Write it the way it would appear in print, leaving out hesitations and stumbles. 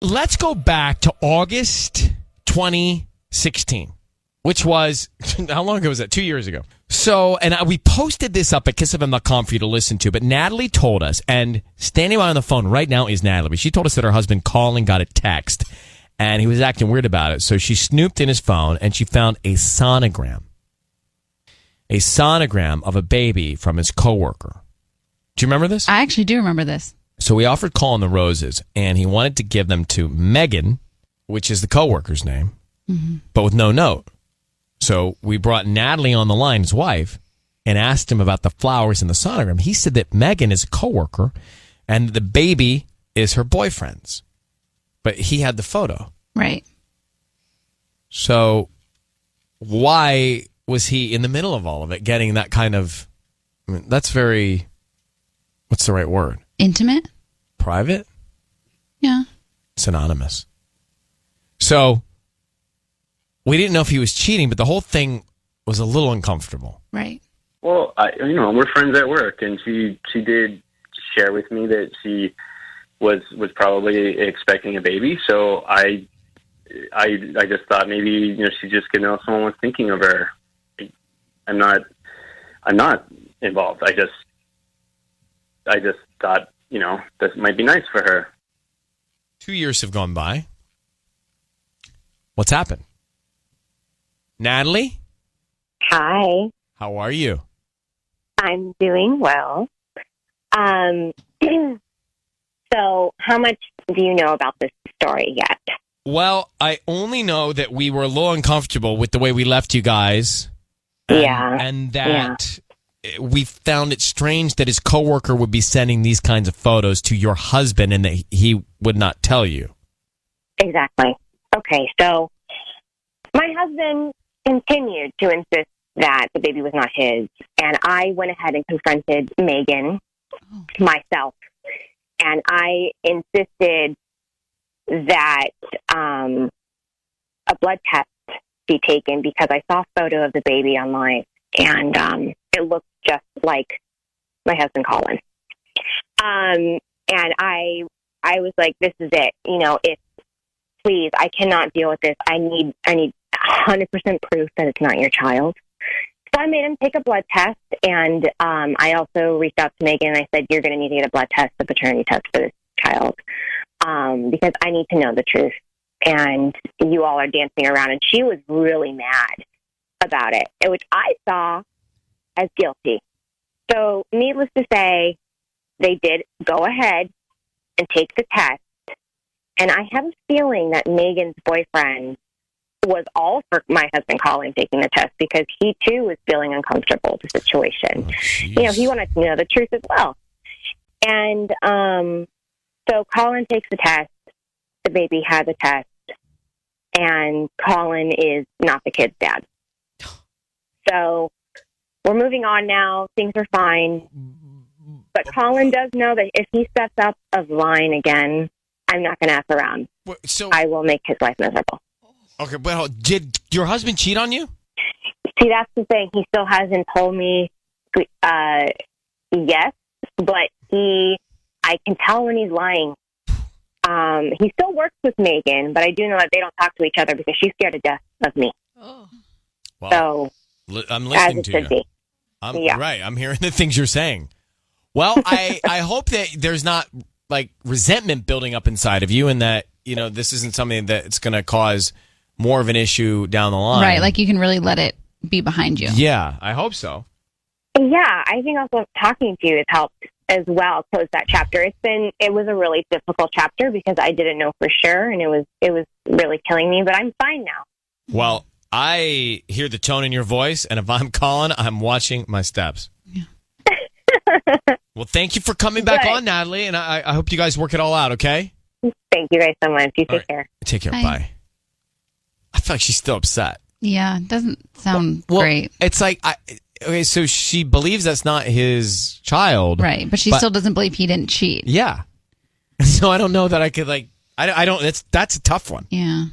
Let's go back to August 2016, which was, how long ago was that? 2 years ago. So, and we posted this up at kissfm.com for you to listen to, but Natalie told us, and standing by on the phone right now is Natalie. She told us that her husband Colin got a text, and he was acting weird about it. So she snooped in his phone, and she found a sonogram of a baby from his coworker. Do you remember this? I actually do remember this. So we offered Colin the roses, and he wanted to give them to Megan, which is the coworker's name, but with no note. So we brought Natalie on the line, his wife, and asked him about the flowers in the sonogram. He said that Megan is a coworker, and the baby is her boyfriend's. But he had the photo. Right. So why was he in the middle of all of it, getting that kind of... I mean, that's very... What's the right word? Intimate? Private? Yeah. Synonymous. So, we didn't know if he was cheating, but the whole thing was a little uncomfortable. Right. Well, we're friends at work, and she did share with me that she was probably expecting a baby. So I just thought maybe she just could know someone was thinking of her. I'm not involved. I just thought, this might be nice for her. 2 years have gone by. What's happened? Natalie? Hi. How are you? I'm doing well. So how much do you know about this story yet? Well, I only know that we were a little uncomfortable with the way we left you guys. And that we found it strange that his coworker would be sending these kinds of photos to your husband and that he would not tell you. Exactly. Okay, so my husband continued to insist that the baby was not his, and I went ahead and confronted Megan myself, and I insisted that a blood test be taken because I saw a photo of the baby online, and it looked just like my husband Colin. And I was like, this is it. Please, I cannot deal with this. I need 100% proof that it's not your child. So I made him take a blood test, and I also reached out to Megan, and I said, you're going to need to get a blood test, a paternity test for this child, because I need to know the truth. And you all are dancing around, and she was really mad about it, which I saw as guilty. So needless to say, they did go ahead and take the test. And I have a feeling that Megan's boyfriend was all for my husband Colin taking the test because he too was feeling uncomfortable with the situation. Oh, he wanted to know the truth as well. And so Colin takes the test. The baby has a test. And Colin is not the kid's dad. So we're moving on now. Things are fine. But Colin does know that if he steps up of line again, I'm not going to F around. So I will make his life miserable. Okay, well, did your husband cheat on you? See, that's the thing. He still hasn't told me yes, but I can tell when he's lying. He still works with Megan, but I do know that they don't talk to each other because she's scared to death of me. Oh. So, I'm listening as it to should you. be. Right, I'm hearing the things you're saying. Well, I hope that there's not like resentment building up inside of you and that, this isn't something that's going to cause more of an issue down the line. Right, like you can really let it be behind you. Yeah, I hope so. Yeah, I think also talking to you has helped as well close that chapter. It was a really difficult chapter because I didn't know for sure, and it was really killing me, but I'm fine now. Well, I hear the tone in your voice, and if I'm Colin, I'm watching my steps. Yeah. Well, thank you for coming back on, Natalie, and I hope you guys work it all out, okay? Thank you guys so much. You take care. Take care. Bye. Bye. I feel like she's still upset. Yeah, it doesn't sound great. It's like, okay, so she believes that's not his child. Right, but she still doesn't believe he didn't cheat. Yeah. So I don't know that I could, I don't, that's a tough one. Yeah.